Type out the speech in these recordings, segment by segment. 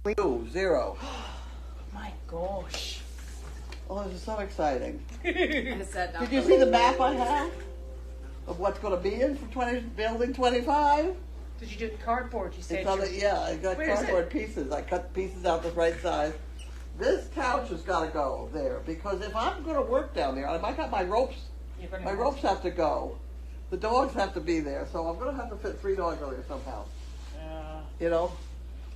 0. My gosh. Oh, this is so exciting. I sat down Did you see the map I have of what's going to be in for building 25? Did you do it in cardboard? You said. It's on the, yeah, I got Where is cardboard pieces. I cut pieces out the right size. This couch has got to go there because if I'm going to work down there, I got my ropes. My ropes have to go. The dogs have to be there, so I'm going to have to fit 3 dogs over there somehow. You know,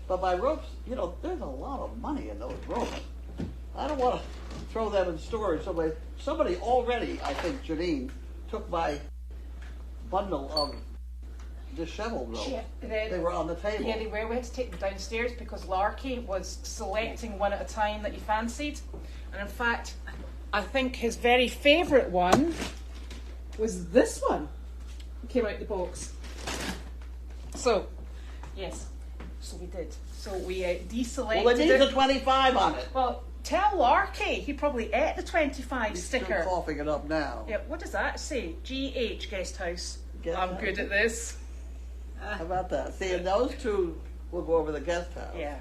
but my ropes, you know, there's a lot of money in those ropes. I don't want to throw them in storage. Somebody already, I think Janine, took my bundle of disheveled ropes. They were on the table. Yeah, they were. We had to take them downstairs because Larky was selecting one at a time that he fancied. And in fact, I think his very favourite one was this one. It came out the box. So, yes. So we did. So we deselected Well, it needs a 25 on it. Well, tell Larky he probably ate the 25 He's sticker. still coughing it up now. Yeah, what does that say? GH Guest House. Guest I'm house. good at this. How about that? See, and those two will go over the guest house. Yeah.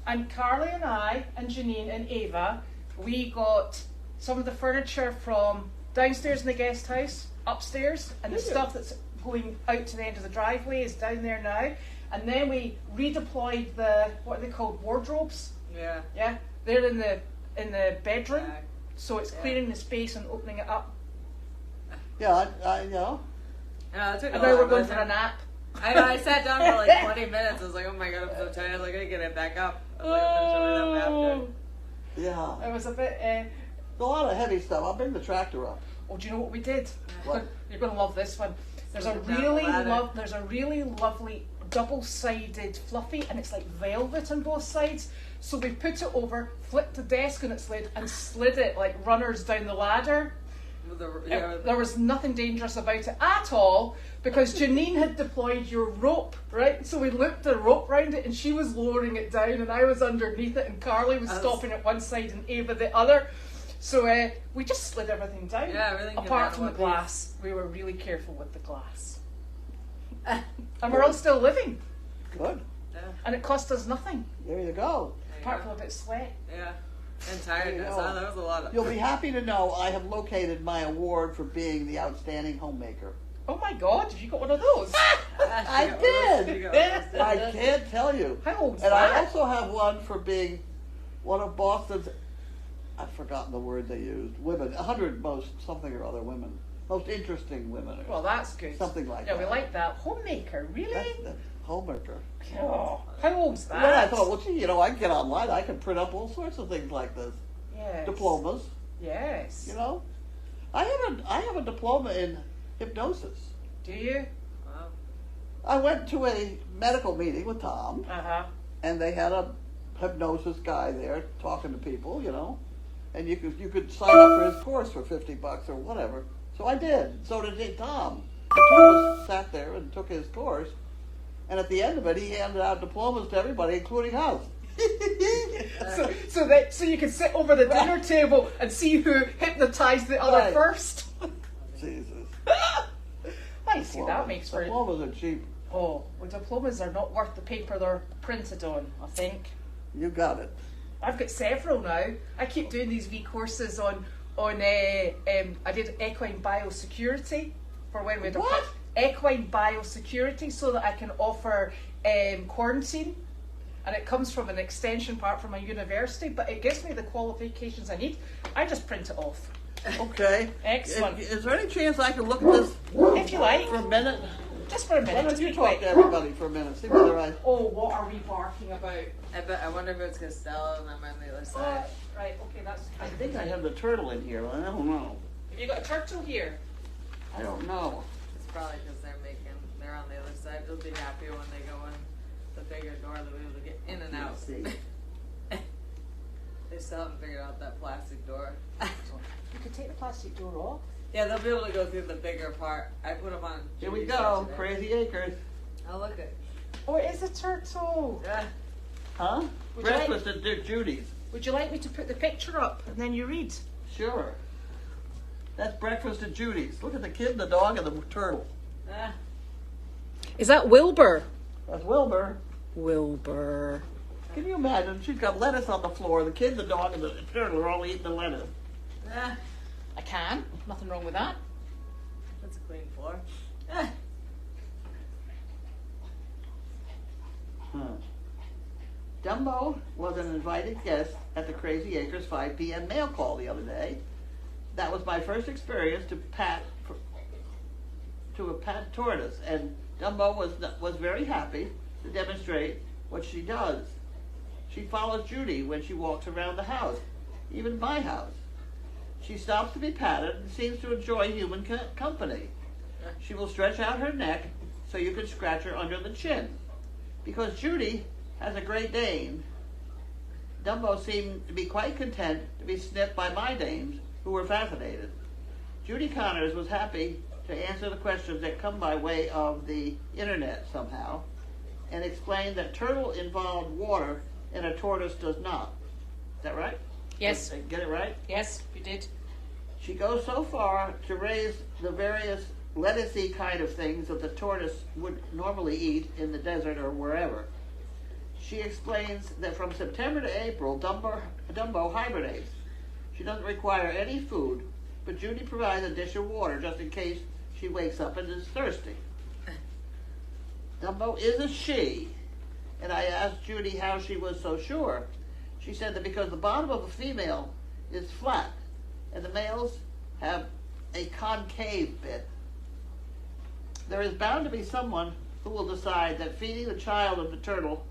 And Carly and I and Janine and Ava, we got some of the furniture from downstairs in the guest house, upstairs, and the stuff that's going out to the end of the driveway is down there now. And then we redeployed the, what are they called, wardrobes? Yeah. Yeah, they're in the bedroom, so it's clearing the space and opening it up. Yeah, I know. Yeah, it took And a now while, we're going wasn't for a it? nap. I know, I sat down for like 20 minutes. I was like, oh my god, I'm so tired. I was like, I gotta get it back up. I was like, I'm gonna show you them Yeah. It was a bit. It's a lot of heavy stuff. I'll bring the tractor up. Oh, do you know what we did? What? You're going to love this one. There's a really lovely double-sided fluffy, and it's like velvet on both sides. So we put it over, flipped the desk on its lid, and slid it like runners down the ladder. There was nothing dangerous about it at all because Janine had deployed your rope, right? So we looped the rope round it and she was lowering it down and I was underneath it and Carly was stopping at one side and Ava the other. So we just slid everything down. Yeah, everything came apart down from the in one glass. We were really careful with the glass. And we're all still living. Good. Yeah. And it cost us nothing. There you go. Apart from a bit of sweat. Yeah. And tiredness. There you go. That was a lot of. You'll be happy to know I have located my award for being the outstanding homemaker. Oh my God, have you got one of those? I did. I can't tell you. How old's And that? I also have one for being one of Boston's, I've forgotten the word they used, women, 100 most something or other women, most interesting women. Or Well, that's good. something like Yeah, that. we like that. Homemaker, really? That's the homemaker. Oh, how old's that? Well, I thought, well, gee, you know, I can get online. I can print up all sorts of things like this. Yes. Diplomas, Yes. you know. I have a diploma in hypnosis. Do you? Wow. I went to a medical meeting with Tom, Uh-huh. and they had a hypnosis guy there talking to people, you know, and you could sign up for his course for $50 or whatever. So I did. So did Tom. Tom sat there and took his course, and at the end of it, he handed out diplomas to everybody, including us. So you can sit over the dinner table and see who hypnotized the other Right. first. Jesus. I see that makes for. Diplomas are cheap. Oh, well, diplomas are not worth the paper they're printed on, I think. You got it. I've got several now. I keep doing these wee courses on I did equine biosecurity for when we had What? equine biosecurity so that I can offer quarantine. And it comes from an extension part from a university, but it gives me the qualifications I need. I just print it off. Okay. Excellent. Is there any chance I can look at this If you like. for a minute? Just for a Why minute. don't Just you be talk quick. to everybody for a minute? See whether I... Oh, what are we barking about? I wonder if it's Costello and I'm on the other side. Right, okay, that's I think I have the turtle in here. I don't know. Have you got a turtle here? I don't know. It's probably because they're on the other side. They'll be happier when they go in the bigger door. They'll be able to get in and out. Let's see. They still haven't figured out that plastic door. You could take the plastic door off. Yeah, they'll be able to go through the bigger part. I put them on. Here we Judy's go. today. Crazy Acres. Oh, look at. Oh, it is a turtle. Yeah. Huh? Would you like- Breakfast at Judy's. Would you like me to put the picture up and then you read? Sure. That's Breakfast at Judy's. Look at the kid, the dog, and the turtle. Is that Wilbur? That's Wilbur. Wilbur. Can you imagine? She's got lettuce on the floor. The kid, the dog, and the turtle are all eating the lettuce. I can. Nothing wrong with that. That's a clean floor. Dumbo was an invited guest at the Crazy Acres 5 p.m. mail call the other day. That was my first experience to a pet tortoise, and Dumbo was very happy to demonstrate what she does. She follows Judy when she walks around the house, even my house. She stops to be patted and seems to enjoy human company. She will stretch out her neck so you can scratch her under the chin. Because Judy has a Great Dane, Dumbo seemed to be quite content to be sniffed by my dames, who were fascinated. Judy Connors was happy to answer the questions that come by way of the internet somehow, and explained that turtle involved water and a tortoise does not. Is that right? Yes. Did I get it right? Yes, you did. She goes so far to raise the various lettucey kind of things that the tortoise would normally eat in the desert or wherever. She explains that from September to April, Dumbo hibernates. She doesn't require any food, but Judy provides a dish of water just in case she wakes up and is thirsty. Dumbo is a she, and I asked Judy how she was so sure. She said that because the bottom of a female is flat, and the males have a concave bit, there is bound to be someone who will decide that feeding the child of the turtle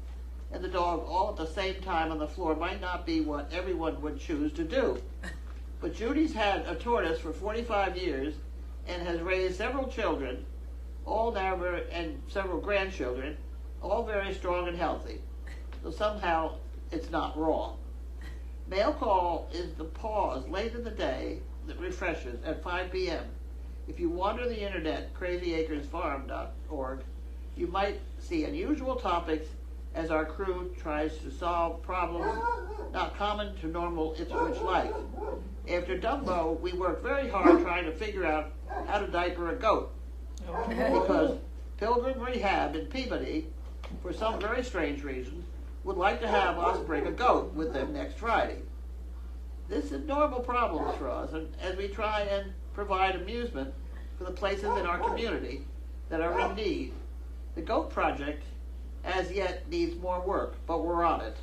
and the dog all at the same time on the floor might not be what everyone would choose to do. But Judy's had a tortoise for 45 years and has raised several children, and several grandchildren, all very strong and healthy. So somehow it's not wrong. MailCall is the pause late in the day that refreshes at 5 p.m. If you wander the internet, crazyacresfarm.org, you might see unusual topics as our crew tries to solve problems not common to normal Ipswich life. After Dumbo, we worked very hard trying to figure out how to diaper a goat. Because Pilgrim Rehab in Peabody, for some very strange reason, would like to have us bring a goat with them next Friday. This is normal problems for us, and as we try and provide amusement for the places in our community that are in need. The GOAT project as yet needs more work, but we're on it.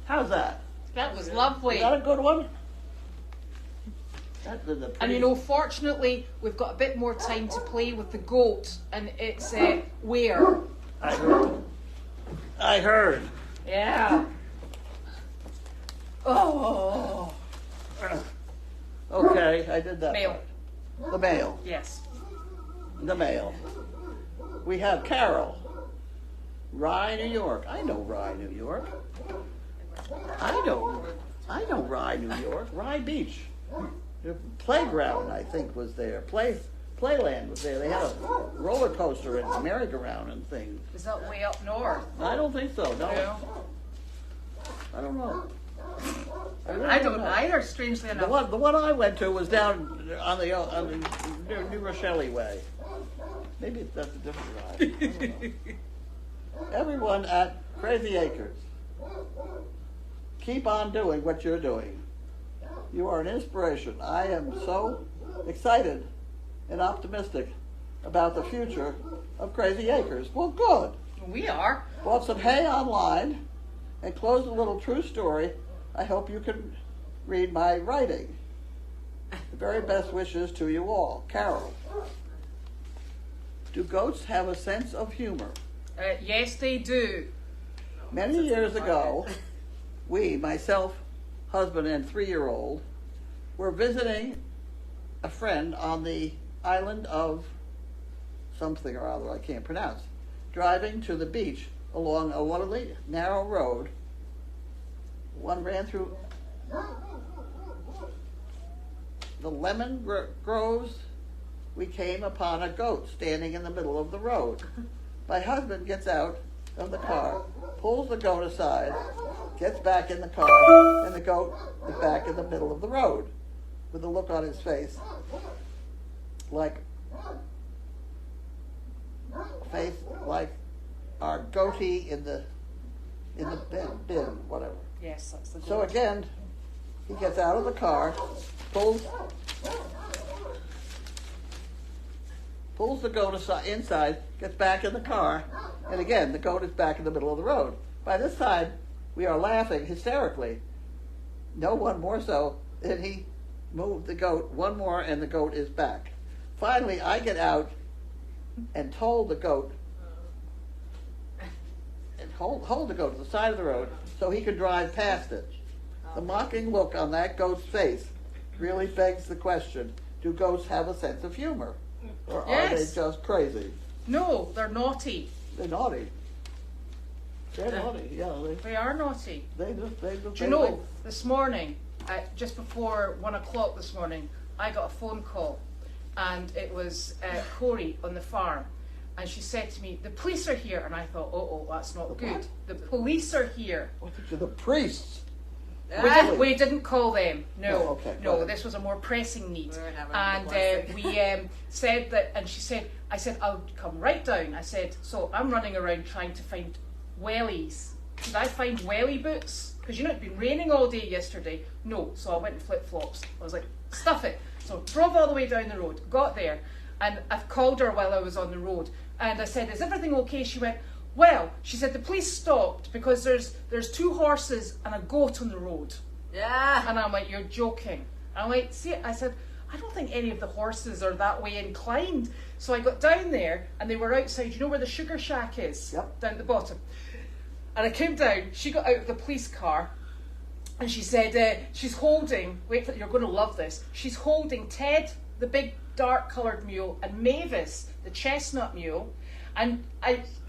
How's that? That was lovely. Is that a good one? And you know, fortunately, we've got a bit more time to play with the goat, and it's where? I heard. Yeah. Oh. Okay, I did that. Mail. The mail. Yes. The mail. We have Carol. Rye, New York. I know Rye, New York. I know Rye, New York. Rye Beach. The playground, I think, was there. Playland was there. They had a roller coaster and merry-go-round and things. Is that way up north? I don't think so. No. I don't know. I don't either, strangely enough. The one I went to was down on the New Rochelle way. Maybe that's a different ride. I don't know. Everyone at Crazy Acres, keep on doing what you're doing. You are an inspiration. I am so excited and optimistic about the future of Crazy Acres. Well, good. We are. Bought some hay online and closed a little true story. I hope you can read my writing. The very best wishes to you all. Carol. Do goats have a sense of humor? Yes, they do. Many years ago, we, myself, husband, and 3-year-old, were visiting a friend on the island of something or other I can't pronounce, driving to the beach along a lovely narrow road. One ran through the lemon groves. We came upon a goat standing in the middle of the road. My husband gets out of the car, pulls the goat aside, gets back in the car, and the goat is back in the middle of the road with a look on his face like our goatee in the in the bin, whatever. Yes, that's the goat. So again, he gets out of the car, pulls the goat inside, gets back in the car, and again, the goat is back in the middle of the road. By this time, we are laughing hysterically. No one more so than he moved the goat one more, and the goat is back. Finally, I get out and told the goat, and hold the goat to the side of the road so he could drive past it. The mocking look on that goat's face really begs the question, do goats have a sense of humor? Or are they just crazy? No, they're naughty. They're naughty. They're naughty, yeah. They are naughty. They just. Do you know, this morning, just before 1 o'clock this morning, I got a phone call, and it was Corey on the farm, and she said to me, the police are here, and I thought, oh, that's not good. What? The police are here. What did you, the priests? We didn't call them. No, Oh, okay, no. right. This was a more pressing need, We were having and a we said that. And she said, "I said I'll come right down." I said, "So I'm running around trying to find wellies. Could I find welly boots? Because you know it'd been raining all day yesterday." No, so I went in flip flops. I was like, "Stuff it." So drove all the way down the road, got there, and I've called her while I was on the road, and I said, "Is everything okay?" She went, well, she said the police stopped because there's 2 horses and a goat on the road. Yeah. And I'm like, you're joking. I'm like, see, I said, I don't think any of the horses are that way inclined. So I got down there and they were outside. You know where the sugar shack is? Yep. Down at the bottom. And I came down, she got out of the police car and she said, she's holding, you're going to love this, she's holding Ted, the big dark coloured mule, and Mavis, the chestnut mule. And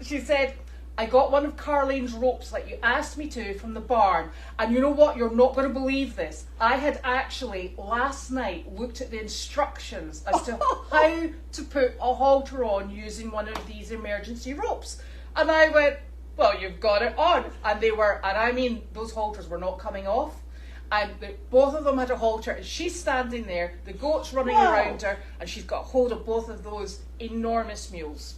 she said, I got one of Carlene's ropes like you asked me to from the barn. And you know what? You're not going to believe this. I had actually last night looked at the instructions as to how to put a halter on using one of these emergency ropes. And I went, well, you've got it on. And they were, and I mean, those halters were not coming off. And both of them had a halter, and she's standing there, the goat's running around her, and she's got hold of both of those enormous mules.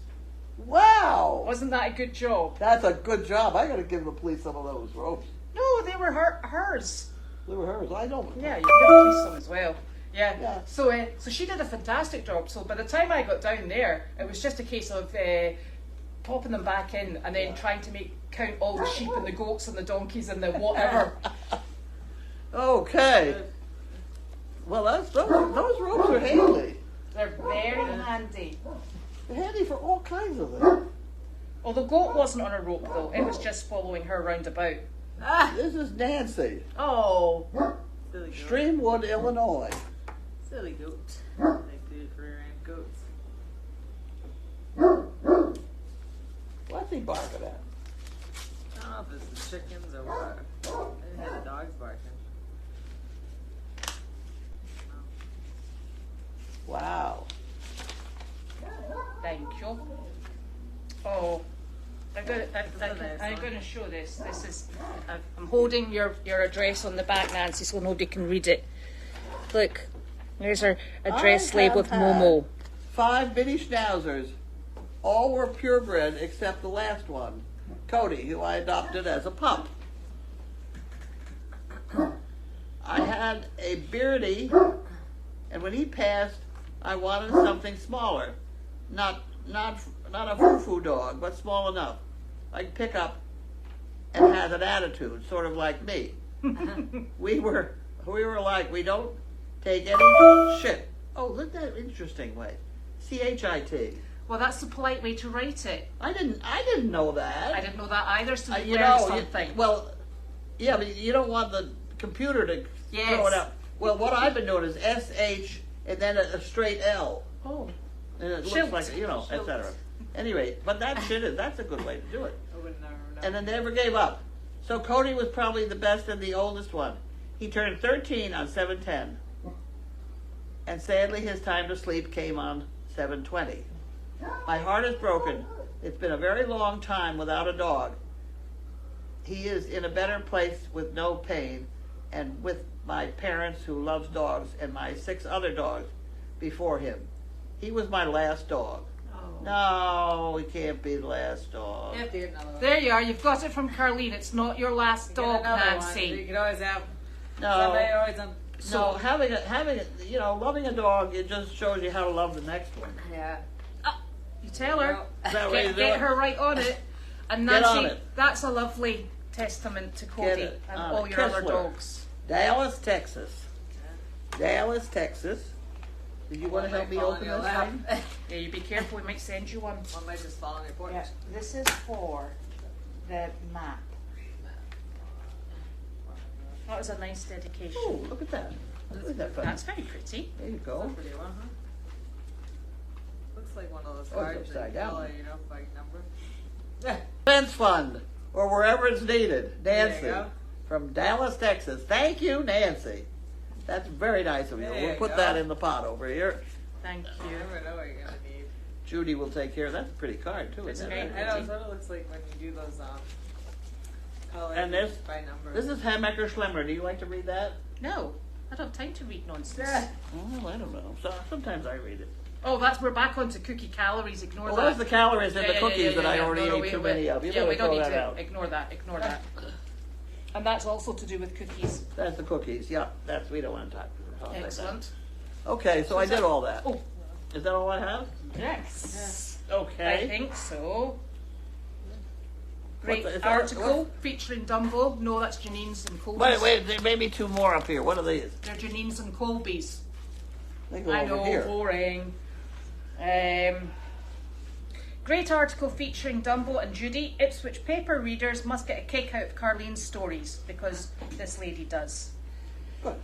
Wow! Wasn't that a good job? That's a good job. I got to give the police some of those ropes. No, they were hers. They were hers. I know. Yeah, you can give the police some as well. Yeah. Yeah. So she did a fantastic job. So by the time I got down there, it was just a case of popping them back in and then trying to count all the sheep and the goats and the donkeys and the whatever. Okay. Well, those ropes are handy. They're very handy. They're handy for all kinds of things. Well, the goat wasn't on a rope though. It was just following her round about. This is Nancy, Oh. Silly goat. Streamwood, Illinois. Silly goat. Like the rear-end goats. What's he barking at? I don't know if it's the chickens or what. I didn't hear the dogs barking. Wow. Thank you. Oh, I'm going nice to show this. This is, I'm holding your address on the back, Nancy, so nobody can read it. Look, there's our address I label have with Momo. 5 mini schnauzers. All were purebred except the last one, Cody, who I adopted as a pup. I had a Beardy, and when he passed, I wanted something smaller. Not a foo-foo dog, but small enough. I could pick up and has an attitude, sort of like me. we were like, we don't take any shit. Oh, isn't that an interesting way? C-H-I-T. Well, that's the polite way to write it. I didn't know that. I didn't know that either, so You learned know, something. yeah, but you don't want the computer to throw it up. Well, what I've been doing is S-H and then a straight L. Oh. And it Schilt. looks like, etc. Anyway, but that's a good way to do it. I would never know. And I never gave up. So Cody was probably the best and the oldest one. He turned 13 on 7/10. And sadly, his time to sleep came on 7/20. My heart is broken. It's been a very long time without a dog. He is in a better place with no pain and with my parents who loves dogs and my 6 other dogs before him. He was my last dog. Oh. No, No, it can't be the last dog. You have to get another one. There you are. You've got it from Carlene. It's not your last Get dog, another one. Nancy. You can always have. No. Somebody always on. So having loving a dog, it just shows you how to love the next one. Yeah. You tell her. Is that way to do Get it? her right on it. And Get Nancy, on it. that's a lovely testament to Cody it and on all it. your other Kessler. dogs. Dallas, Texas. Dallas, Texas. Did you want to help me open this thing? Yeah, you be careful. We might send you one. One might just fall on your porch. Yeah, this is for the map. That was a nice dedication. Oh, look at that. Look at that fun. That's very pretty. There you That's go. a pretty one, huh? Looks like one of those Oh, it's cards upside that down. you know, by number. Defense Fund, or wherever it's needed. There you Nancy, go. from Dallas, Texas. Thank you, Nancy. That's very nice of you. There We'll you put go. that in the pot over here. Thank You you. never know what you're gonna need. Judy will take care of that. That's a pretty card, too, It's isn't very it? I know, it's what it looks like when you do those colors And this- by number. This is Hammacher Schlemmer. Do you like to read that? No, I don't have time to read nonsense. Yeah. Oh, I don't know. So, sometimes I read it. Oh, we're back onto cookie calories. Ignore Well, that. those are the calories in the cookies that I already No, ate too many of. You yeah, we better don't throw need that to. out. Ignore that. Ignore that. And that's also to do with cookies. That's the cookies. Yeah, that's we don't want to talk about that. Excellent. Okay, so I did all that. Oh, Is that all I have? yes. Okay. I think so. Great What's- is that- article what- featuring Dumbo. No, that's Janine's and Colby's. Wait, there may be two more up here. What are these? They're Janine's and Colby's. They go I over know, here. boring. Great article featuring Dumbo and Judy. Ipswich paper readers must get a kick out of Carlene's stories because this lady does. Good.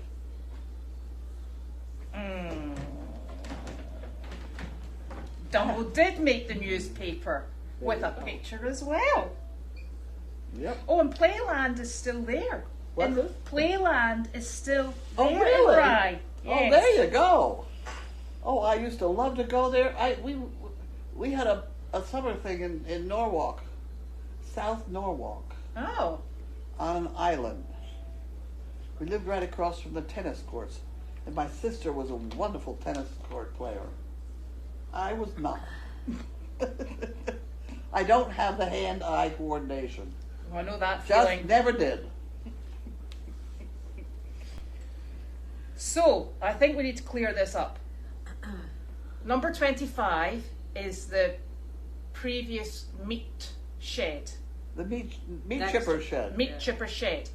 Dumbo did make the newspaper with a picture as well. Yep. Oh, and Playland is still there. What's And this? Playland is still there. Oh, in really? Rye. Oh, Yes. there you go. Oh, I used to love to go there. We had a summer thing in Norwalk, South Norwalk, Oh, on an island. We lived right across from the tennis courts, and my sister was a wonderful tennis court player. I was not. I don't have the hand-eye coordination. well, I know that Just feeling. never did. So, I think we need to clear this up. Number 25 is the previous meat shed. The meat Next. chipper shed. Meat chipper shed.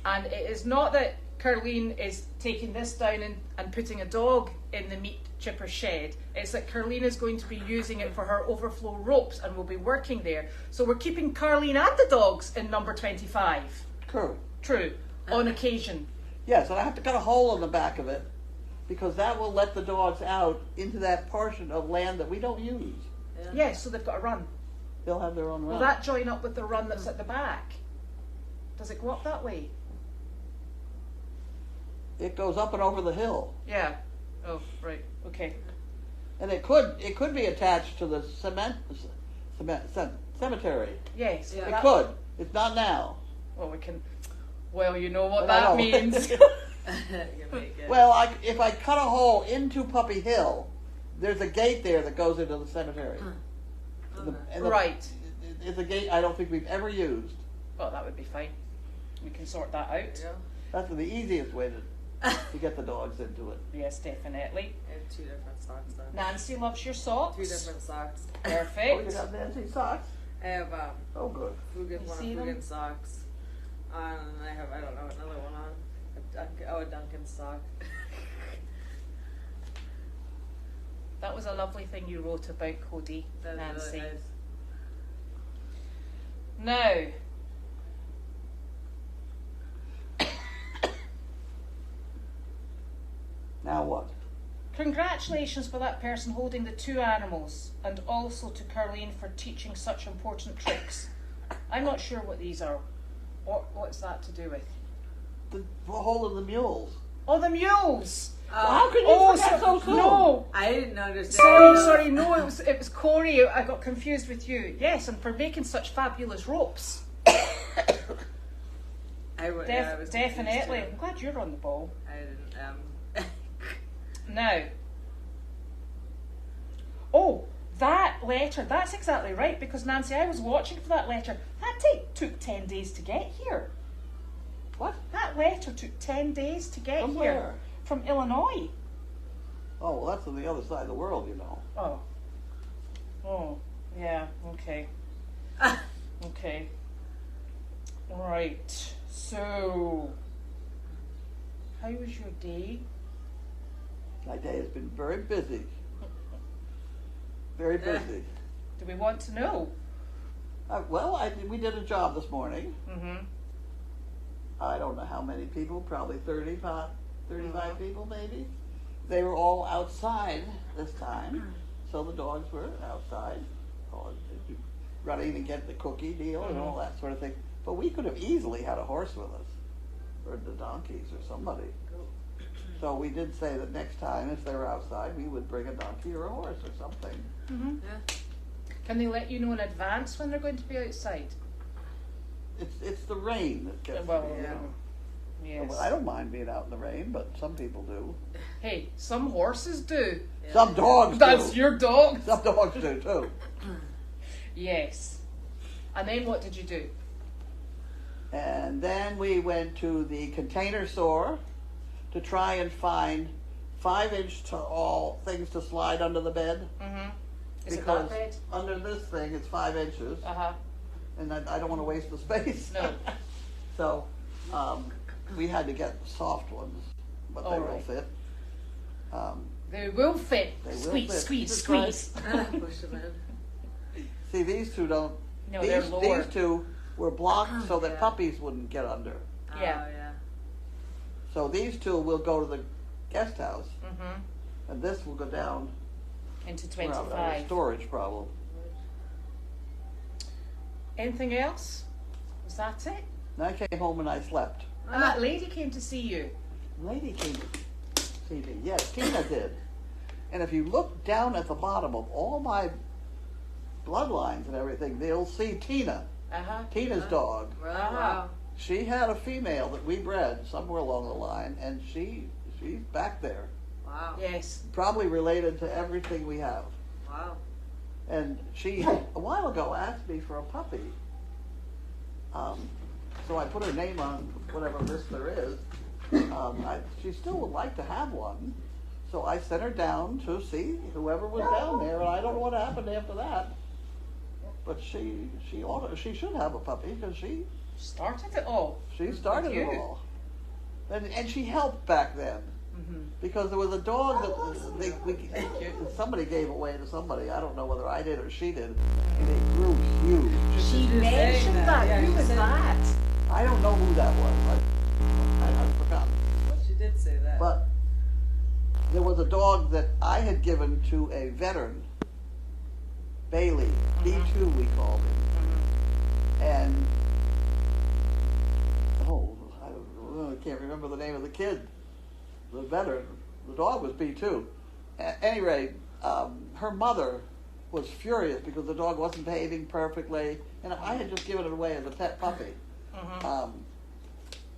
And it is not that Carlene is taking this down and putting a dog in the meat chipper shed. It's that Carlene is going to be using it for her overflow ropes and will be working there. So we're keeping Carlene and the dogs in number 25. True. True. On occasion. Yes, and I have to cut a hole in the back of it because that will let the dogs out into that portion of land that we don't use. Yes, so they've got a run. They'll have their own run. Will that join up with the run that's at the back? Does it go up that way? It goes up and over the hill, Yeah. Oh, right. Okay. and it could be attached to the cemetery. Yes. Yeah. It that- could. It's not now. Well, we can. Well, you know what But I that know. means. You make it. Well, if I cut a hole into Puppy Hill, there's a gate there that goes into the cemetery. And the- Right. It's a gate I don't think we've ever used. Well, that would be fine. We can sort that There out. you go. That's the easiest way to get the dogs into it. Yes, definitely. I have two different socks then. Nancy loves your socks. Two different socks. Oh, you Perfect. got Nancy socks? I have Oh, good. You one of see them? Fugan socks on, and I have, I don't know, another one on. A Duncan sock. That was a lovely thing you wrote about Cody, That's Nancy. really nice. Now, Now what? congratulations for that person holding the two animals, and also to Carlene for teaching such important tricks. I'm not sure what these are. What's that to do with? The hole in the mules. Oh, the mules! How can you Oh, forget so soon? no! I didn't understand. Sorry, no, it was Corey. I got confused with you. Yes, and for making such fabulous ropes. I was confused Definitely. too. I'm glad you're on the ball. I didn't. Now. Oh, That letter, that's exactly right, because Nancy, I was watching for that letter. That took 10 days to get here. What? That letter took 10 days to get From here. where? From Illinois. Oh, well, that's on the other side of the world, you know. Oh. Oh, yeah, okay. Okay. Right. So, how was your day? My day has been very busy. Very busy. Do we want to know? We did a job this morning. Mm-hmm. I don't know how many people, probably 35 people maybe. They were all outside this time, so the dogs were outside, running to get the cookie deal and all that sort of thing. But we could have easily had a horse with us, or the donkeys or somebody. So we did say that next time, if they were outside, we would bring a donkey or a horse or something. Mm-hmm. Yeah. Can they let you know in advance when they're going to be outside? It's the rain that gets Well, me, you know. yes. Well, I don't mind being out in the rain, but some people do. Hey, some horses do. Yeah. Some dogs That's do. your dog. Some dogs do too. Yes. And then what did you do? And then we went to the container store to try and find 5-inch tall things to slide under the bed. Mm-hmm. Is it Because that bed? under this thing it's 5 inches, Uh-huh. and I don't want to waste the space. No. So we had to get soft ones, but they All will right. fit. They will fit. They will Squeeze, fit. squeeze, Jesus squeeze. Push them in. See, these two don't. No, they're lower. These two were blocked so that Yeah. puppies wouldn't get under. Yeah. Oh, yeah. So these two will go to the guest house, Mm-hmm. and this will go down Into around our 25. storage problem. Anything else? Was that it? And I came home and I slept. And that lady came to see you. Lady came to see me. Yes, Tina did. And if you look down at the bottom of all my bloodlines and everything, they'll see Tina. Uh-huh. Tina's dog. Really? Ah. Wow. She had a female that we bred somewhere along the line, and she's back there. Wow. Yes. Probably related to everything we have. Wow. And she, a while ago, asked me for a puppy. So I put her name on whatever list there is. She still would like to have one. So I sent her down to see whoever was down there, and I don't know what happened after that. But she should have a puppy because she Started it all. started With it you. all. And she helped back then. Mm-hmm. Because there was a dog that somebody gave away to somebody. I don't know whether I did or she did. And it grew huge. She did say mentioned that. Yeah, Who she was said- that? I don't know who that was. I've forgotten. But she did say that. But there was a dog that I had given to a veteran, Bailey, B2 we called him. And, I can't remember the name of the kid, the veteran. The dog was B2. At any rate, her mother was furious because the dog wasn't behaving perfectly, and I had just given it away as a pet puppy.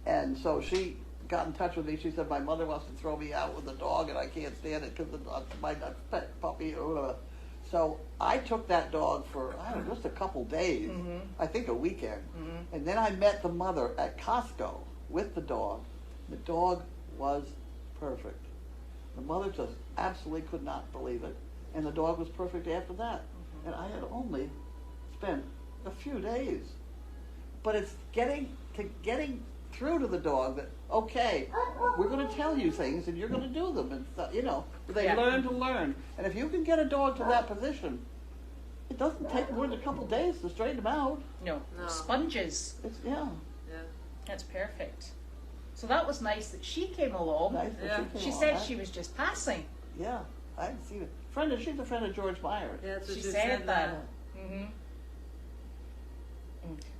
And so she got in touch with me. She said, my mother wants to throw me out with the dog, and I can't stand it because my pet puppy or whatever. So I took that dog for, I don't know, just a couple days, I think a weekend. And then I met the mother at Costco with the dog. The dog was perfect. The mother just absolutely could not believe it. And the dog was perfect after that. And I had only spent a few days. But it's getting through to the dog that, okay, we're going to tell you things and you're going to do them. And they Yeah. learn to learn. And if you can get a dog to that position, it doesn't take more than a couple days to straighten them out. No. No. Sponges. It's, Yeah. That's perfect. So that was nice that she came along. nice that Yeah. she She came said on. she was just passing. Yeah, I hadn't seen it. She's a friend of George Myers. Yeah, that's what She she said that. Yeah. Mm-hmm.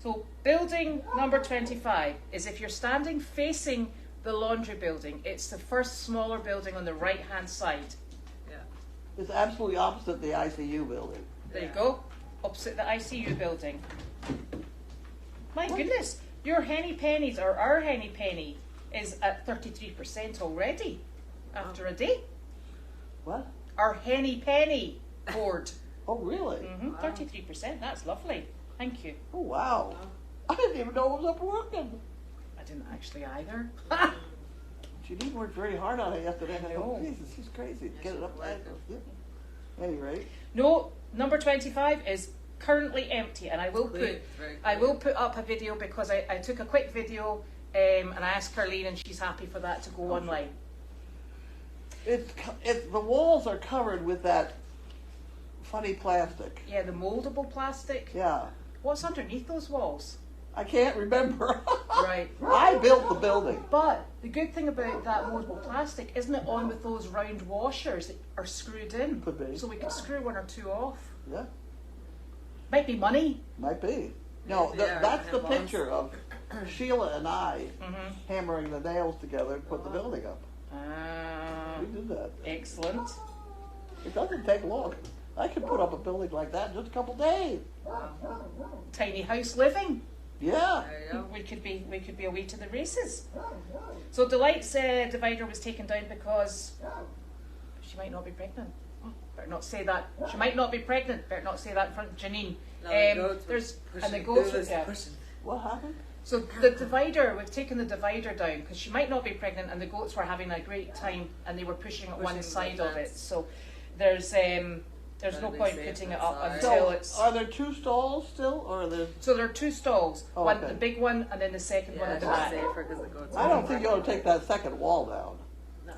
So building number 25 is if you're standing facing the laundry building, it's the first smaller building on the right hand side. Yeah. It's absolutely opposite the ICU building. There you Yeah. go, opposite the ICU building. My goodness, your henny pennies or our henny penny is at 33% already after a day. What? Our henny penny board Oh, really? Mm-hmm. 33%. That's lovely. Thank you. Oh, wow. I didn't even know it was up working. I didn't actually either. She didn't work very hard on it yesterday. I No. thought, Jesus, she's crazy. Get it up. Yeah. At any rate. No, number 25 is currently empty, and I will put up a video because I took a quick video and I asked Carlene, and she's happy for that to go online. It's the walls are covered with that funny plastic. Yeah, the moldable plastic. Yeah. What's underneath those walls? I can't remember. Right. I built the building. But the good thing about that moldable plastic, isn't it on with those round washers that are screwed in? Could be. So we could screw one or two off. Yeah, Might be money. might be. No, Yeah, that's the it was. picture of Sheila and I hammering the nails together and put the building up. We did that. Excellent. It doesn't take long. I could put up a building like that in just a couple days. Tiny house living. Yeah. There you go. We could be away to the races. So Delight's divider was taken down because she might not be pregnant. Oh, better not say that. She might not be pregnant. Better not say that in front of Janine. No, the goats were There's pushing. and the goats Who was yeah. pushing? What happened? So the divider, we've taken the divider down because she might not be pregnant, and the goats were having a great time, and they were pushing at one Pushing the side of it. fence. So there's no Better be point safe putting than it up sorry. until So, it's. are there two stalls still, or are there? So there are two stalls. Oh, One, okay. the big one, and then the second one Yeah, at the it's back. safer because the goats. I don't think you ought to take that second wall down.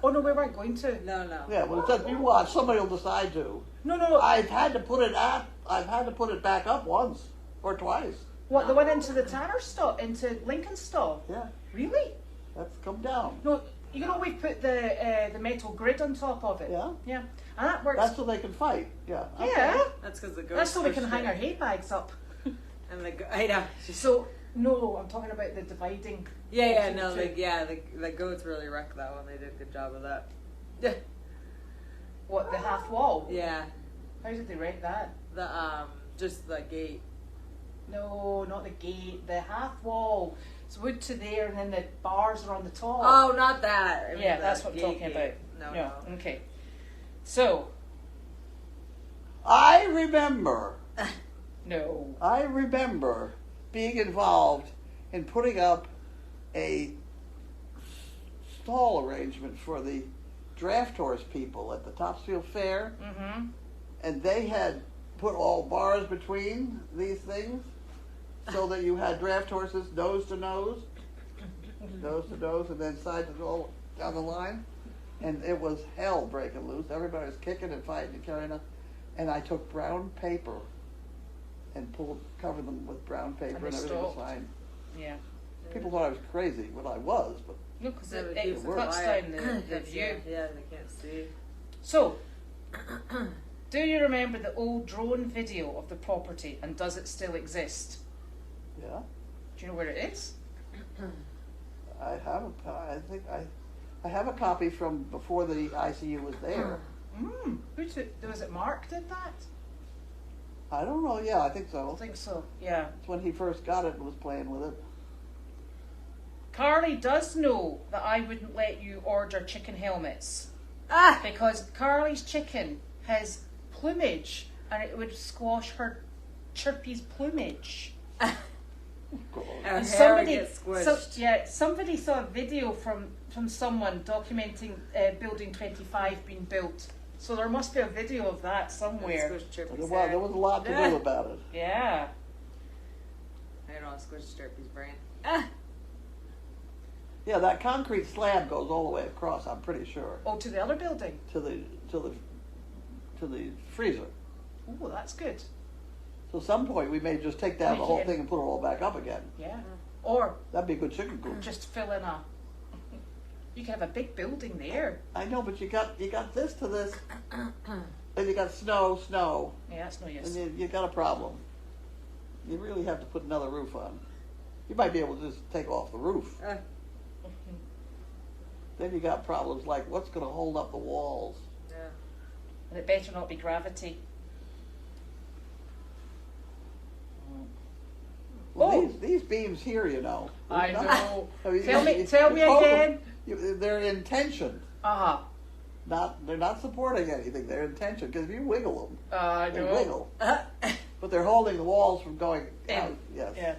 Oh no, we weren't going to. No, no. Yeah, well, it says you watch. Somebody will decide to. No. I've had to put it back up once or twice. What, the one into the Tanner stall, into Lincoln's stall? Yeah, Really? that's come down. No, you know we've put the metal grid on top of it. Yeah. Yeah, and that works. That's so they can fight. Yeah. Okay. Yeah, That's because the goats. that's so we can pushed hang it. our hay bags up. And I know. So no, I'm talking about the dividing. Yeah, between no, the two. the goats really wrecked that one. They did a good job of that. Yeah. What, the half wall? Yeah. How did they wreck that? The just the gate. No, not the gate. The half wall. It's wood to there, and then the bars are on the top. Oh, not that. I mean yeah, the that's what I'm gate talking gate. about. No. Okay. So I remember no. being involved in putting up a stall arrangement for the draft horse people at the Topsfield Fair, Mm-hmm. and they had put all bars between these things so that you had draft horses nose to nose, and then side to all down the line, and it was hell breaking loose. Everybody was kicking and fighting and carrying on, and I took brown paper and covered them with brown paper, And and they everything was stopped. fine. Yeah. People thought I was crazy, well I was, but No, because Yeah, but it keeps it cuts quiet. down the view. Yeah, they can't see. So, do you remember the old drone video of the property, and does it still exist? yeah, Do you know where it is? I have a copy from before the ICU was there. Was it Mark did that? I don't know, yeah, I think I so. think so, yeah. It's when he first got it and was playing with it. Carly does know that I wouldn't let you order chicken helmets. Ah! Because Carly's chicken has plumage, and it would squash her Chirpy's plumage. God. Our And hair gets squished. somebody saw a video from someone documenting Building 25 being built. So there must be a video of that somewhere. Squished Chirpy's There was a lot to do about it. Yeah. I don't know, squished Chirpy's brain. Ah! Yeah, that concrete slab goes all the way across, I'm pretty sure, Oh, to the other building. to the freezer. Oh, that's good. So at some point we may just take down the whole Make it- thing and put it all back up again. Yeah. Or That'd be a good chicken coop. just fill in a. You could have a big building there. I know, but you got this to this, and you got snow, Yeah, that's no and use. you got a problem. You really have to put another roof on. You might be able to just take off the roof. Ah. Then you got problems like what's going to hold up the walls. Yeah. And it better not be gravity. Well, Oh. these beams here, you know. I know. I mean, Tell me you poke 'em, again. they're in tension. Uh-huh. they're not supporting anything. Their intention, because if you wiggle them, I they know. wiggle. But they're holding the walls from going out. Yes. Yeah.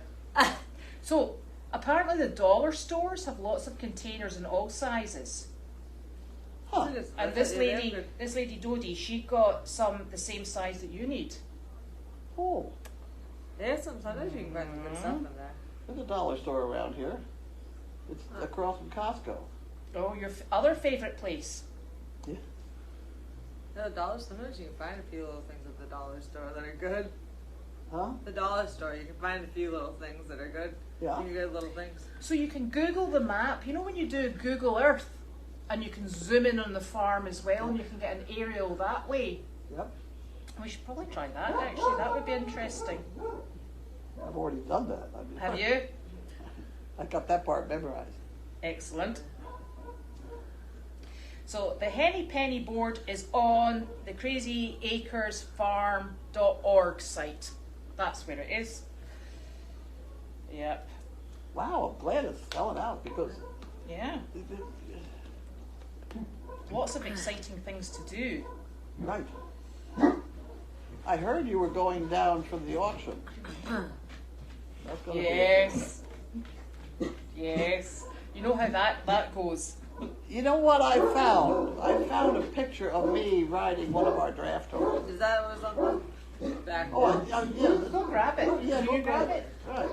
So apparently the dollar stores have lots of containers in all sizes. Huh. And this lady Dodie, she got some the same size that you need. Oh, There's sometimes you can find some good stuff in there. there's a dollar store around here. It's across from Costco. Oh, your other favorite place. Yeah. No, sometimes you can find a few little things at the dollar store that are good. Huh? The dollar store, you can find a few little things that are good. Yeah. A few good little things. So you can Google the map. You know when you do Google Earth, and you can zoom in on the farm as well, and you can get an aerial that way. Yep. We should probably try that. Actually, that would be interesting. I've already done that. I mean, Have you? I got that part memorized. Excellent. So the Henny Penny board is on the crazyacresfarm.org site. That's where it is. Yep. Wow, I'm glad it's selling out because Yeah. Lots of exciting things to do. right. I heard you were going down from the auction. That's gonna Yes. Yes. You know how that goes. You know what I found? I found a picture of me riding one of our draft horses. Is that what was on the back? Oh, yeah. Go grab it. Yeah, Can go you grab it? Right.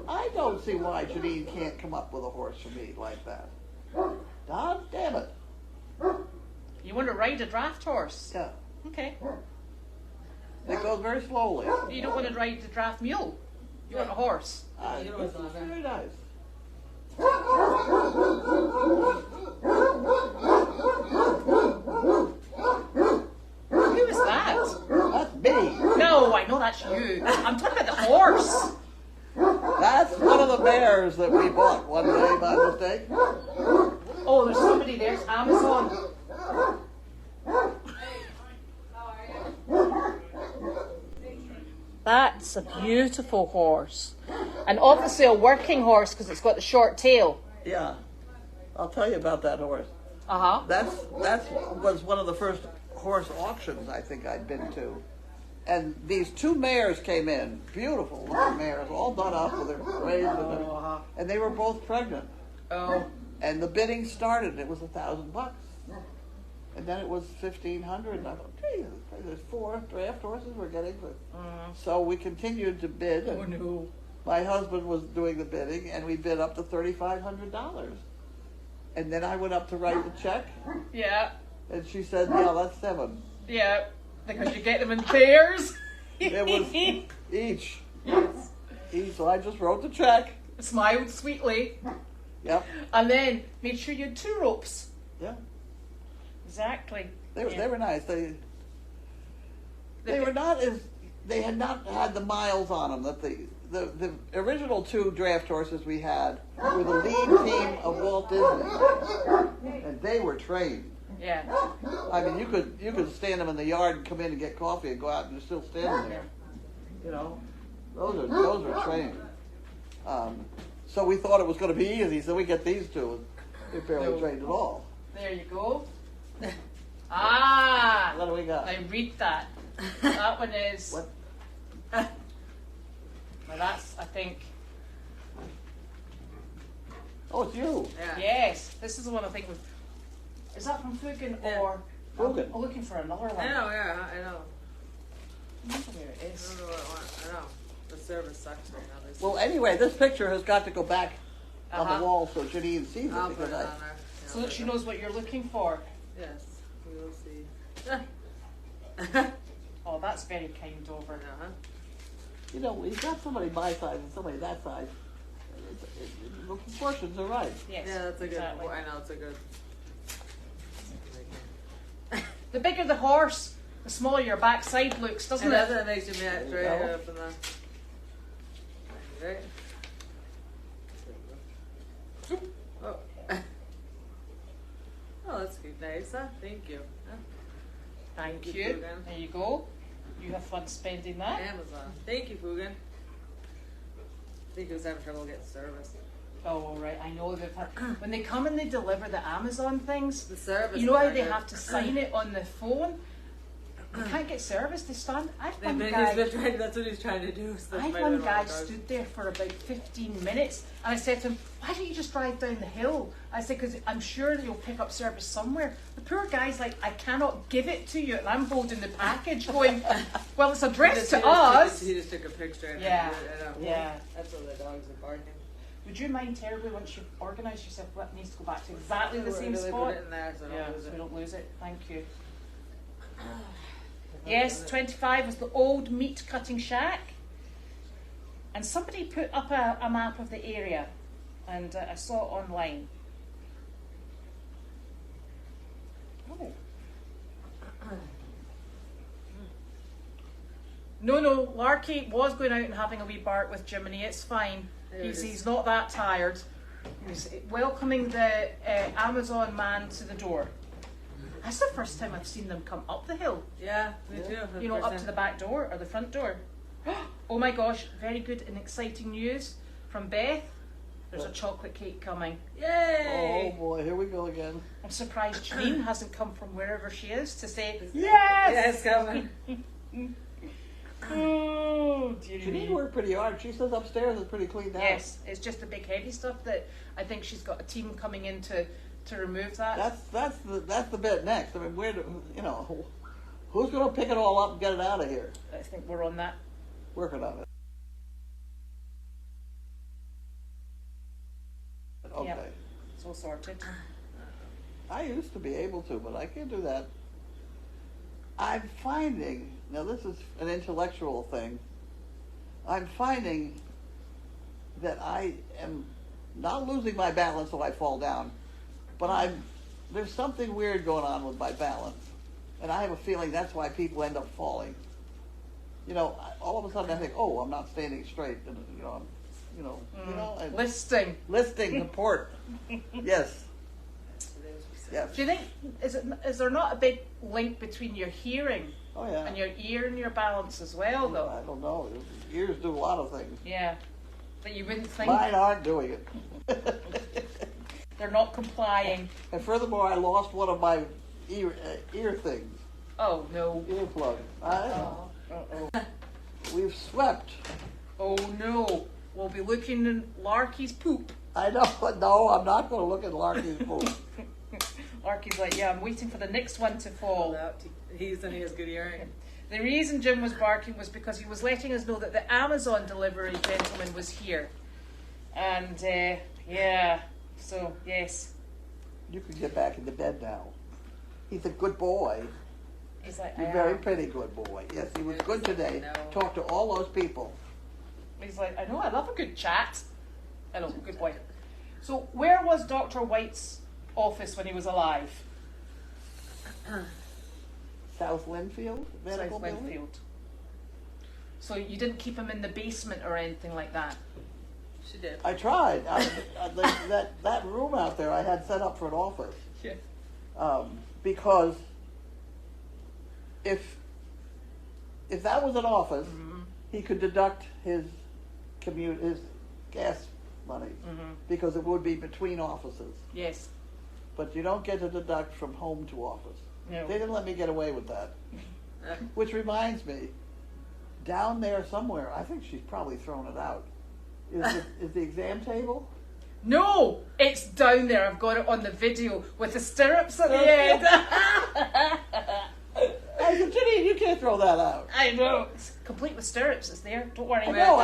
I don't see why Janine can't come up with a horse for me like that. God damn it. You want to ride a draft horse? Yeah. Okay. It goes very slowly. You don't want to ride the draft mule. You want a horse. You know what's on there. Very nice. Who is that? That's me. No, I know that's you. I'm talking about the horse. That's one of the bears that we bought one day by mistake. Oh, there's somebody there. It's Amazon. That's a beautiful horse. And obviously a working horse because it's got the short tail. Yeah. I'll tell you about that horse. Uh-huh. That was one of the first horse auctions I think I'd been to. And these two mares came in, beautiful looking mares, all done up with their braids and they were both pregnant. Oh. And the bidding started, it was $1,000. And then it was $1,500, and I thought, geez, there's 4 draft horses we're getting. So we continued to bid. Oh, no. My husband was doing the bidding, and we bid up to $3,500. And then I went up to write the check, Yeah. and she said, yeah, that's 7. Yeah. Because you get them in pairs. It was each. So I just wrote the check. Smiled sweetly. Yep. And then made sure you had 2 ropes. Yeah. Exactly. They were nice. They were not as, they had not had the miles on them that the original 2 draft horses we had were the lead team of Walt Disney, and they were trained. Yeah. I mean, you could stand them in the yard and come in and get coffee and go out and you're still standing there. You know, those are trained. So we thought it was going to be easy, so we get these 2. They're barely trained at all. There you go. Ah! What do we got? I read that. That one is. What? Well, that's, I think. Oh, it's you. Yeah. Yes, this is the one I think. Is that from Fugan or? Fugan. I'm looking for another one. I know, yeah, I know. I don't know where it I is. don't know what I want. I know. The service sucks right now. Well, anyway, this picture has got to go back on Uh-huh. the wall so Janine sees it I'll put because it I. on there. So that she knows what you're looking for. Yes, we will see. Oh, that's very kind of her. Uh-huh. You know, we've got somebody my size and somebody that size. The proportions are right. Yes. Yeah, that's a good. exactly. I know it's a good. The bigger the horse, the smaller your backside looks, doesn't And it? that's what makes you match There you right go. up in the. Right. Oh. Oh, that's good. Nice, huh? Thank you. Huh? Thank Thank you. you, Fugan. There you go. You have fun spending that. Amazon. Thank you, Fugan. I think he was having trouble getting service. Oh, right. I know they've had, when they come and they deliver the Amazon things, The service. you know how is they good. have to sign it on the phone? You can't get service. They stand. I've one He's guy. been trying, that's what he's trying to do. So that's I've why one they guy want cars. stood there for about 15 minutes, and I said to him, "Why don't you just drive down the hill?" I said, "Because I'm sure that you'll pick up service somewhere." The poor guy's like, "I cannot give it to you," and I'm holding the package, going, "Well, it's addressed to us." He just took a picture. And Yeah. I know. Yeah. That's what the dogs are barking. Would you mind terribly once you've organised yourself? What needs to go back to exactly the We're same gonna spot? Put it in there so I Yeah, don't lose so it. we don't lose it. Thank you. Yes, 25 was the old meat cutting shack. And somebody put up a map of the area, and I saw it online. Oh. No, Larky was going out and having a wee bark with Jiminy. It's fine. There it is. He's not that tired. He's welcoming the Amazon man to the door. That's the first time I've seen them come up the hill. Yeah, me too. You know, up to the back door or the front door. Oh my gosh, very good and exciting news from Beth. There's a chocolate cake coming. Yay! Oh boy, here we go again. I'm surprised Janine hasn't come from wherever she is to say, Yeah, yes! it's coming. Oh, dear Janine me. worked pretty hard. She says upstairs is pretty cleaned out. Yes, it's just the big heavy stuff that I think she's got a team coming in to remove that. That's the bit next. I mean, who's going to pick it all up and get it out of here? I think we're on that. Working on it. Okay. Yep. It's all sorted. I used to be able to, but I can't do that. I'm finding, now this is an intellectual thing, I'm finding that I am not losing my balance so I fall down, but there's something weird going on with my balance. And I have a feeling that's why people end up falling. You know, all of a sudden I think, oh, I'm not standing straight. And, Listing. listing the port. Yes. Yes. Do you think, is there not a big link between your hearing Oh yeah. and your ear and your balance as well, though? I don't know. Ears do a lot of things. Yeah. But you wouldn't think Mine aren't doing it. they're not complying. And furthermore, I lost one of my ear things, Oh, no. earplug. Oh. Uh-oh. We've swept. Oh, no. We'll be looking in Larky's poop. I know. No, I'm not going to look at Larky's poop. Larky's like, yeah, I'm waiting for the next one to fall. He has good hearing. The reason Jim was barking was because he was letting us know that the Amazon delivery gentleman was here. And, yeah, so, yes. You can get back into bed now. He's a good boy. He's like, He's a very pretty good boy. Yes, he was good today. No. Talked to all those people. He's like, I know, I love a good chat. Hello, good boy. So, where was Dr. White's office when he was alive? South Linfield Medical South Building? Winfield. So you didn't keep him in the basement or anything like that? She did. I tried. That room out there I had set up for an office. Yeah. Because if that was an office, he could deduct his gas money because it would be between offices. Yes. But you don't get to deduct from home to office. No. They didn't let me get away with that. Which reminds me, down there somewhere, I think she's probably thrown it out. Is the exam table? No, it's down there. I've got it on the video with the stirrups at the end. I said, Jenny, you can't throw that out. I know. It's complete with stirrups. It's there. Don't worry. I know.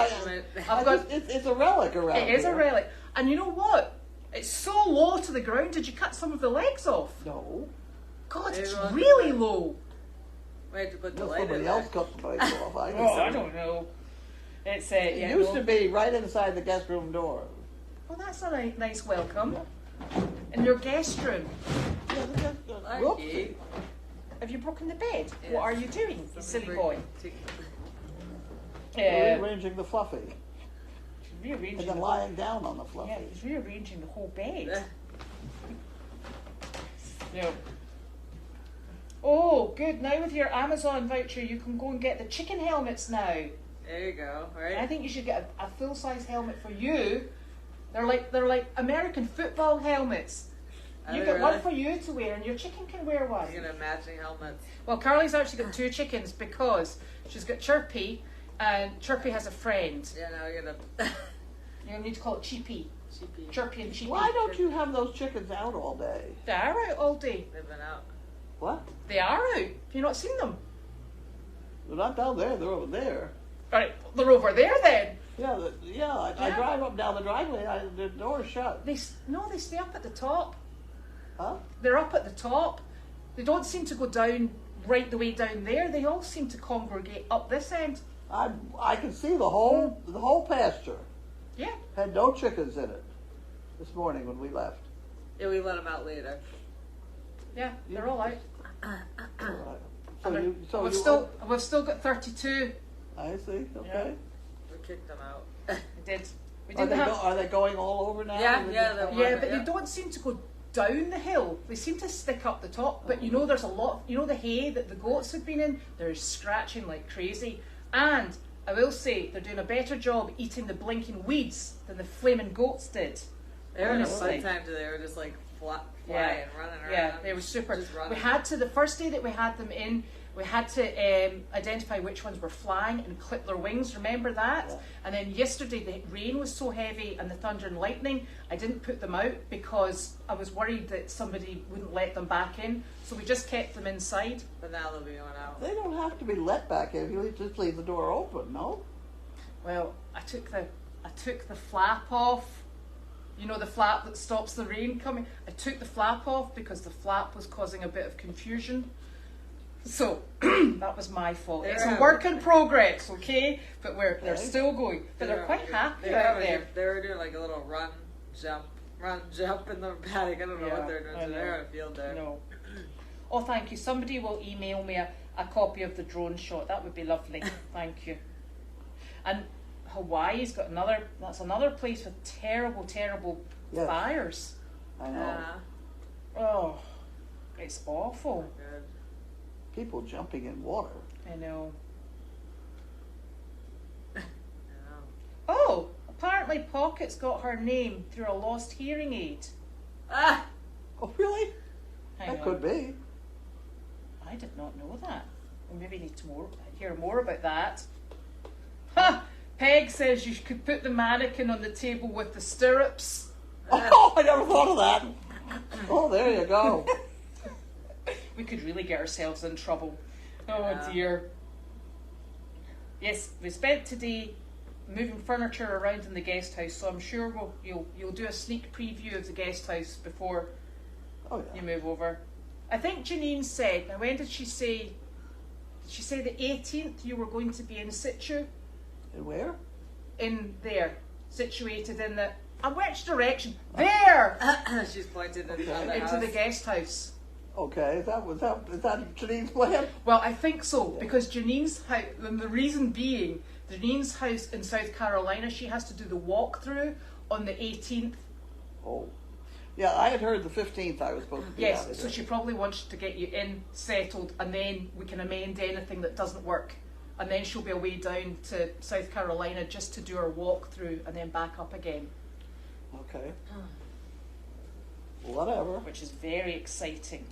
I've got. It's a relic around It is a here. relic. And you know what? It's so low to the ground. Did you cut some of the legs off? No. God, it's Everyone- really low. We had to put the Well, light in somebody there. else cut the legs off. Oh, I don't know. It's It yeah, used no. to be right inside the guest room door. Well, that's a nice welcome. In your guest room. Whoops. Lucky. Have you broken the bed? Yes. What are you doing, you silly boy? Rearranging the fluffy. Rearranging. And then the lying down on the fluffy. Yeah, he's rearranging the whole bed. No. Oh, good. Now with your Amazon voucher, you can go and get the chicken helmets now. There you go. I Right. think you should get a full-size helmet for you They're like American football helmets. You get one for you to wear, and your chicken can wear one. You get matching helmets. Well, Carly's actually got 2 chickens because she's got Chirpy, and Chirpy has a friend. Yeah, now you're gonna. You need to call it Cheapy. Cheapy. Chirpy and Cheapy. Why don't you have those chickens out all day? They are out all day. They've been out. What? They are out. Have you not seen them? They're not down there. They're over there. Right, they're over there then. Yeah, I drive up down the driveway. The door's shut. They stay up at the top. Huh? They're up at the top. They don't seem to go down right the way down there. They all seem to congregate up this end. I can see the whole pasture. Yeah. Had no chickens in it this morning when we left. Yeah, we let them out later. Yeah, they're all out. All right. We've still got 32. I see. Okay. We kicked them out. We did. We Are didn't have. are they going all over now? Yeah, Or yeah, just- they're Yeah, walking, but they don't seem to go down the hill. They seem to stick up the top. But you know, there's a lot. You know, the hay that the goats have been in. They're scratching like crazy. And I will say they're doing a better job eating the blinking weeds than the flaming goats did. They were in a Honestly. fun time today. They were just like flying, Yeah. running around. Yeah, they were super. Just running. We had to, the first day that we had them in, we had to identify which ones were flying and clip their wings. Remember that? Yeah. And then yesterday the rain was so heavy and the thunder and lightning, I didn't put them out because I was worried that somebody wouldn't let them back in. So we just kept them inside. But now they'll be going out. They don't have to be let back in. You just leave the door open, no? Well, I took the flap off. You know, the flap that stops the rain coming. I took the flap off because the flap was causing a bit of confusion. So that was my fault. It's a work in progress, okay? But they're still going. But they're quite happy out there. They were doing like a little run, jump in the paddock. I don't know what they're doing. I So know. they're on a field there. No. Oh, thank you. Somebody will email me a copy of the drone shot. That would be lovely. Thank you. And Hawaii's got that's another place with terrible, terrible Yes. fires. I know. Yeah. Oh, it's awful. Good. People jumping in water. I know. Yeah. Oh, apparently Pocket's got her name through a lost hearing aid. Ah! Oh, really? Hang That on. could be. I did not know that. We maybe need to hear more about that. Ha! Peg says you could put the mannequin on the table with the stirrups. Oh, I never thought of that. Oh, there you go. We could really get ourselves in trouble. Oh Yeah. dear. Yes, we spent today moving furniture around in the guest house, so I'm sure you'll do a sneak preview of the guest house before Oh, you yeah. move over. I think Janine said, now when did she say? Did she say the 18th you were going to be in situ? And where? In there, situated in the, which direction? There! She's pointed into Okay. the Into house. the guest house. Okay, is that Janine's plan? Well, I think so, because Janine's house, and the reason being, Janine's house in South Carolina, she has to do the walkthrough on the 18th. Oh. Yeah, I had heard the 15th I was supposed to be out Yes, of so here. she probably wants to get you in, settled, and then we can amend anything that doesn't work. And then she'll be away down to South Carolina just to do her walkthrough and then back up again, Okay. Whatever. which is very exciting.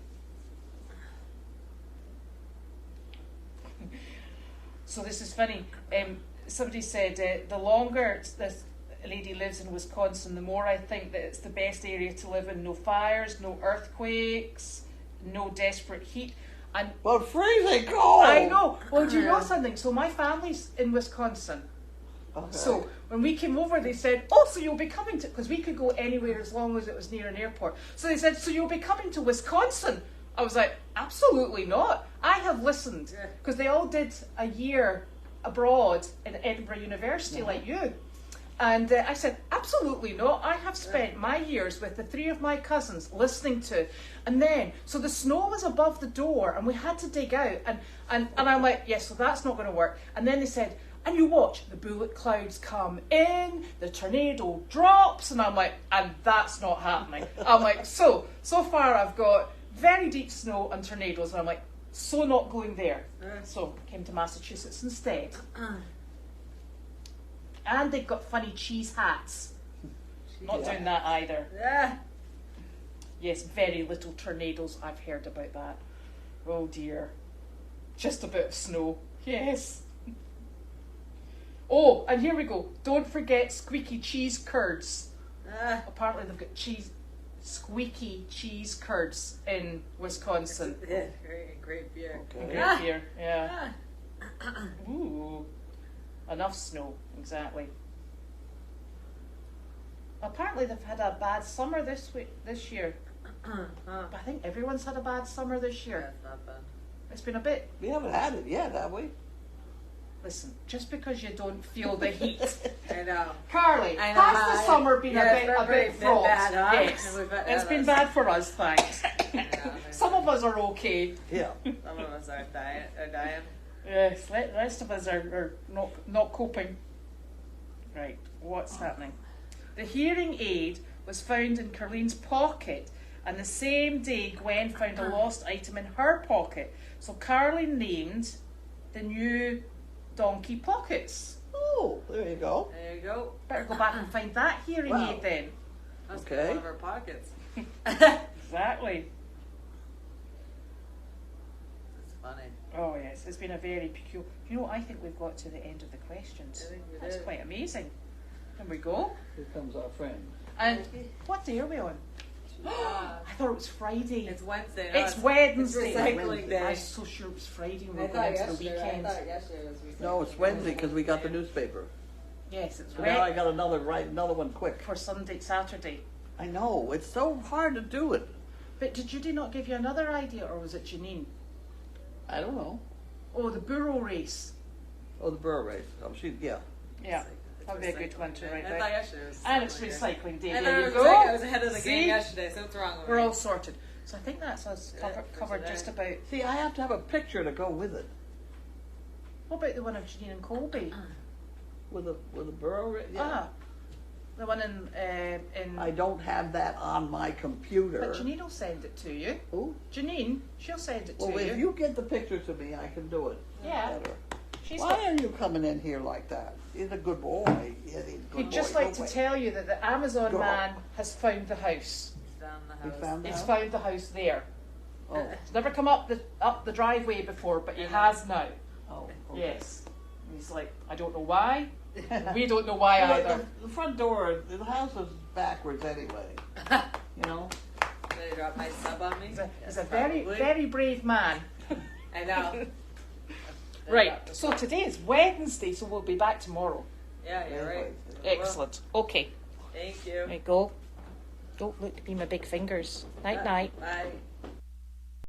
So this is funny. Somebody said the longer this lady lives in Wisconsin, the more I think that it's the best area to live in. No fires, no earthquakes, no desperate heat. And But freezing cold! I know. Well, do you know something? So my family's in Wisconsin. Okay. So when we came over, they said, "Oh, so you'll be coming to," because we could go anywhere as long as it was near an airport. So they said, "So you'll be coming to Wisconsin?" I was like, "Absolutely not. I have listened," because they all did a year abroad in Edinburgh University, like you. And I said, "Absolutely not. I have spent my years with the 3 of my cousins listening to," and then so the snow was above the door, and we had to dig out, and I'm like, "Yes, so that's not going to work." And then they said, "And you watch the bullet clouds come in, the tornado drops," and I'm like, "And that's not happening." I'm like, so far I've got very deep snow and tornadoes, and I'm like, so not going there. So came to Massachusetts instead. And they've got funny cheese hats. Not doing that either. Yeah. Yes, very little tornadoes. I've heard about that. Oh dear. Just a bit of snow. Yes. Oh, and here we go. Don't forget squeaky cheese curds. Apparently they've got squeaky cheese curds in Wisconsin. Yeah, great beer. Okay. Great beer, yeah. Ooh. Enough snow, exactly. Apparently they've had a bad summer this year. But I think everyone's had a bad summer this Yeah, year. it's not bad. It's been a bit. We haven't had it yet, have we? Listen, just because you don't feel the heat. I know. Carly, I know, has the hi. summer been Yeah, a bit been fraught? bad, huh? Yes, We've had- it's yeah, been that's- bad for us, thanks. Yeah, Some of us are okay. Yeah. Some of us are dying. Yes, the rest of us are not coping. Right, what's happening? The hearing aid was found in Carlene's pocket, and the same day Gwen found a lost item in her pocket. So Carlene named the new donkey pockets. Oh, there you go. There you go. Better go back and find that hearing Wow. aid then. Must Okay. be one of our pockets. Exactly. It's funny. Oh yes, it's been a very peculiar. You know, I think we've got to the end of the questions. I think we That's did. quite amazing. There we go. Here comes our friend. And what day are we on? Ah. I thought it was Friday. It's Wednesday. No, It's Wednesday. It's recycling Wednesday. I day. was so sure it was Friday when we I were thought going into the yesterday. weekend. I thought yesterday was recycling. No, it's Wednesday because we got the newspaper. Yes, it's So now I red got another one quick. for Sunday, Saturday. I know, it's so hard to do it. But did Judy not give you another idea, or was it Janine? I don't know. Oh, the burro race. Oh, the burro race. Oh, yeah. Yeah, It's that'd be a good recycling one to day. write I down. thought yesterday was And it's recycling day. recycling day. I There thought you it was go. I was ahead of the See? game yesterday, so what's wrong with We're me? all sorted. So I think that's us Yeah, for covered today. just about. See, I have to have a picture to go with it. What about the one of Janine and Colby? With a burro race. Yeah. Ah, the one in I don't have that on my computer. But Janine will send it to you. Who? Janine, she'll send it to Well, you. if you get the picture to me, I can do it. Yeah. Better. She's Why got, are you coming in here like that? He's a good boy. Yeah, he's a good he'd just boy. like Go to away. tell you that the Amazon Go. man has found the house. He's down in the He house. found He's out? found the house there. Oh, He's never come up the driveway before, but he has now. oh. Okay. Yes. And he's like, I don't know why. We don't know why Well, either. the front door, the house is backwards anyway. You know? Did he drop my sub on me? He's a Yes, very, probably. very brave man. I know. Right, so today is Wednesday, so we'll be back tomorrow. Yeah, you're right. Excellent. Okay. Thank you. Right, go. Don't look at me, my big fingers. Night, night. Bye.